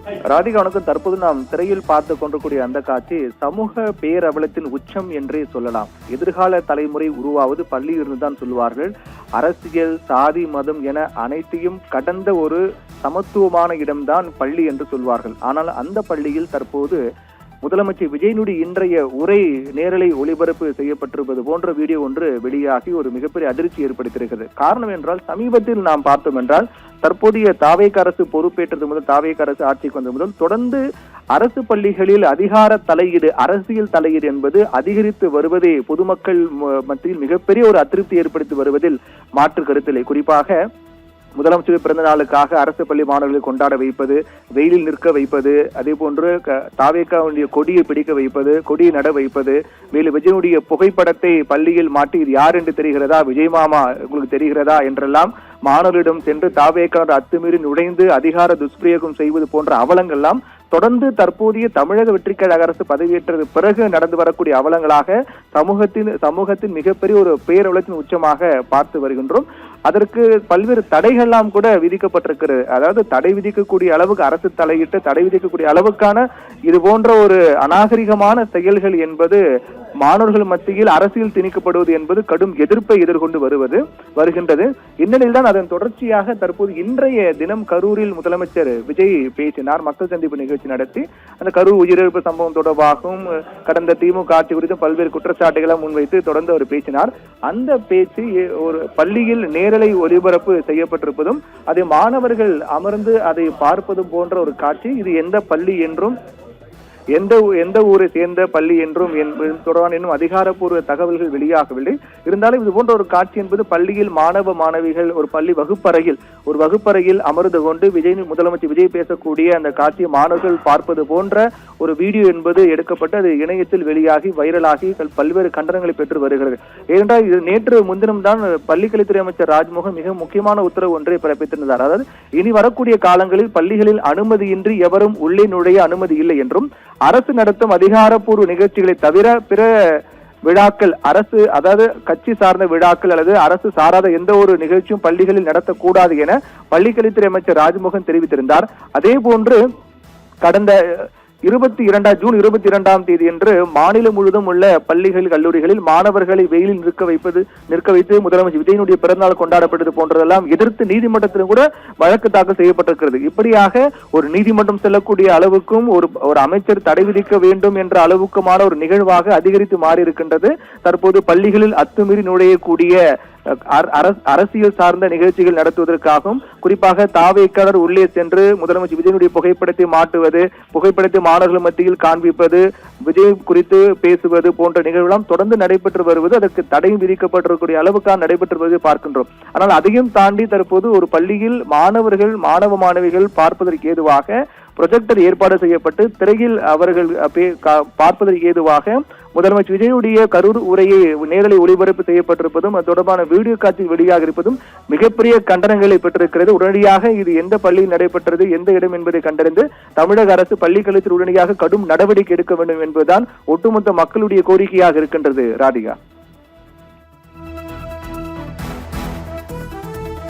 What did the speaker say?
ராதிகா, வணக்கம். தற்போது நாம் திரையில் பார்த்து கொண்டிருக்கூடிய அந்த காட்சி சமூக பேரவலத்தின் உச்சம் என்றே சொல்லலாம். எதிர்கால தலைமுறை உருவாவது பள்ளியிலிருந்து தான் சொல்லுவார்கள். அரசியல், சாதி, மதம் என அனைத்தையும் கடந்த ஒரு சமத்துவமான இடம்தான் பள்ளி என்று சொல்வார்கள். ஆனால் அந்த பள்ளியில் தற்போது முதலமைச்சர் விஜயனுடைய இன்றைய உரை நேரலை ஒளிபரப்பு செய்யப்பட்டிருப்பது போன்ற வீடியோ ஒன்று வெளியாகி ஒரு மிகப்பெரிய அதிர்ச்சி ஏற்படுத்தியிருக்கிறது. காரணம் என்றால், சமீபத்தில் நாம் பார்த்தோம் என்றால், தற்போதைய தாவேக அரசு பொறுப்பேற்றது முதல், தாவேக அரசு ஆட்சிக்கு வந்த முதல் தொடர்ந்து அரசு பள்ளிகளில் அதிகார தலையீடு, அரசியல் தலையீடு என்பது அதிகரித்து வருவதே பொதுமக்கள் மத்தியில் மிகப்பெரிய ஒரு அதிருப்தி ஏற்படுத்தி வருவதில் மாற்று கருத்தில்லை. குறிப்பாக முதலமைச்சர் பிறந்த நாளுக்காக அரசு பள்ளி மாணவர்களை கொண்டாட வைப்பது, வெயிலில் நிற்க வைப்பது, அதே போன்று தாவேகாவுடைய கொடியை பிடிக்க வைப்பது, கொடியை நட வைப்பது, மேலும் விஜயனுடைய புகைப்படத்தை பள்ளியில் மாட்டி இது யார் என்று தெரிகிறதா, விஜய் மாமா உங்களுக்கு தெரிகிறதா என்றெல்லாம் மாணவர்களிடம் சென்று தாவேகா அத்துமீறி நுழைந்து அதிகார துஷ்பிரயோகம் செய்வது போன்ற அவலங்கள்லாம் தொடர்ந்து தற்போதைய தமிழக வெற்றிக்கழக அரசு பதவியேற்றது பிறகு நடந்து வரக்கூடிய அவலங்களாக சமூகத்தின் மிகப்பெரிய ஒரு பேரவலத்தின் உச்சமாக பார்த்து வருகின்றோம். அதற்கு பல்வேறு தடைகள்லாம் கூட விதிக்கப்பட்டிருக்கிறது. அதாவது தடை விதிக்கக்கூடிய அளவுக்கு அரசு தலையிட்டு தடை விதிக்கக்கூடிய அளவுக்கான இது போன்ற ஒரு அநாகரிகமான செயல்கள் என்பது மாணவர்கள் மத்தியில் அரசியல் திணிக்கப்படுவது என்பது கடும் எதிர்ப்பை எதிர்கொண்டு வருகின்றது. இந்நிலையில் தான் அதன் தொடர்ச்சியாக தற்போது இன்றைய தினம் கரூரில் முதலமைச்சர் விஜய் பேசினார். மக்கள் சந்திப்பு நிகழ்ச்சி நடத்தி அந்த கரூர் உயிரிழப்பு சம்பவம் தொடர்பாகவும் கடந்த திமுக ஆட்சி குறித்து பல்வேறு குற்றச்சாட்டுகளை முன்வைத்து தொடர்ந்து அவர் பேசினார். அந்த பேச்சு ஒரு பள்ளியில் நேரலை ஒளிபரப்பு செய்யப்பட்டிருப்பதும் அதை மாணவர்கள் அமர்ந்து அதை பார்ப்பதும் போன்ற ஒரு காட்சி. இது எந்த பள்ளி என்றும் எந்த ஊரை சேர்ந்த பள்ளி என்றும் தொடர்பான இன்னும் அதிகாரப்பூர்வ தகவல்கள் வெளியாகவில்லை. இருந்தாலும் இது போன்ற ஒரு காட்சி என்பது பள்ளியில் மாணவ மாணவிகள் ஒரு பள்ளி வகுப்பறையில் அமர்ந்து கொண்டு முதலமைச்சர் விஜய் பேசக்கூடிய அந்த காட்சியை மாணவர்கள் பார்ப்பது போன்ற ஒரு வீடியோ என்பது எடுக்கப்பட்டு அது இணையத்தில் வெளியாகி வைரலாகி பல்வேறு கண்டனங்களை பெற்று வருகிறது. ஏனென்றால் இது நேற்று முன்தினம் தான் பள்ளிக்கல்வித்துறை அமைச்சர் ராஜ்மோகன் மிக முக்கியமான உத்தரவு ஒன்றை பிறப்பித்திருந்தார். அதாவது இனி வரக்கூடிய காலங்களில் பள்ளிகளில் அனுமதியின்றி எவரும் உள்ளே நுழைய அனுமதி இல்லை என்றும், அரசு நடத்தும் அதிகாரப்பூர்வ நிகழ்ச்சிகளை தவிர பிற விழாக்கள், அரசு அதாவது கட்சி சார்ந்த விழாக்கள் அல்லது அரசு சாராத எந்த ஒரு நிகழ்ச்சியும் பள்ளிகளில் நடத்தக்கூடாது என பள்ளிக்கல்வித்துறை அமைச்சர் ராஜ்மோகன் தெரிவித்திருந்தார். அதே போன்று கடந்த ஜூன் 22 என்று மாநிலம் முழுவதும் உள்ள பள்ளிகள், கல்லூரிகளில் மாணவர்களை வெயிலில் நிற்க வைத்து முதலமைச்சர் விஜயனுடைய பிறந்தநாள் கொண்டாடப்பட்டது போன்றதெல்லாம் எதிர்த்து நீதிமன்றத்திலும் கூட வழக்கு தாக்கல் செய்யப்பட்டிருக்கிறது. இப்படியாக ஒரு நீதிமன்றம் செல்லக்கூடிய அளவுக்கும் ஒரு அமைச்சர் தடை விதிக்க வேண்டும் என்ற அளவுக்குமான ஒரு நிகழ்வாக அதிகரித்து மாறி இருக்கின்றது. தற்போது பள்ளிகளில் அத்துமீறி நுழையக்கூடிய அரசியல் சார்ந்த நிகழ்ச்சிகள் நடத்துவதற்காகவும், குறிப்பாக தாவேக்காரர் உள்ளே சென்று முதலமைச்சர் விஜயனுடைய புகைப்படத்தை மாட்டுவது, புகைப்படத்தை மாணவர்கள் மத்தியில் காண்பிப்பது, விஜய் குறித்து பேசுவது போன்ற நிகழ்வுலாம் தொடர்ந்து நடைபெற்று வருவது, அதற்கு தடையும் விதிக்கப்பட்டிருக்கூடிய அளவுக்காக நடைபெற்று வருவதை பார்க்கின்றோம். ஆனால் அதையும் தாண்டி தற்போது ஒரு பள்ளியில் மாணவ மாணவிகள் பார்ப்பதற்கு ஏதுவாக ப்ரொஜெக்டர் ஏற்பாடு செய்யப்பட்டு திரையில் அவர்கள் பார்ப்பதற்கு ஏதுவாக முதலமைச்சர் விஜயுடைய கரூர் உரையை நேரலை ஒளிபரப்பு செய்யப்பட்டிருப்பதும் அது தொடர்பான வீடியோ காட்சி வெளியாக இருப்பதும் மிகப்பெரிய கண்டனங்களை பெற்றிருக்கிறது. உடனடியாக இது எந்த பள்ளியில் நடைபெற்றது, எந்த இடம் என்பதை கண்டறிந்து தமிழக அரசு பள்ளிக்கல்வித்துறை உடனடியாக கடும் நடவடிக்கை எடுக்க வேண்டும் என்பதுதான் ஒட்டுமொத்த மக்களுடைய கோரிக்கையாக இருக்கின்றது. ராதிகா.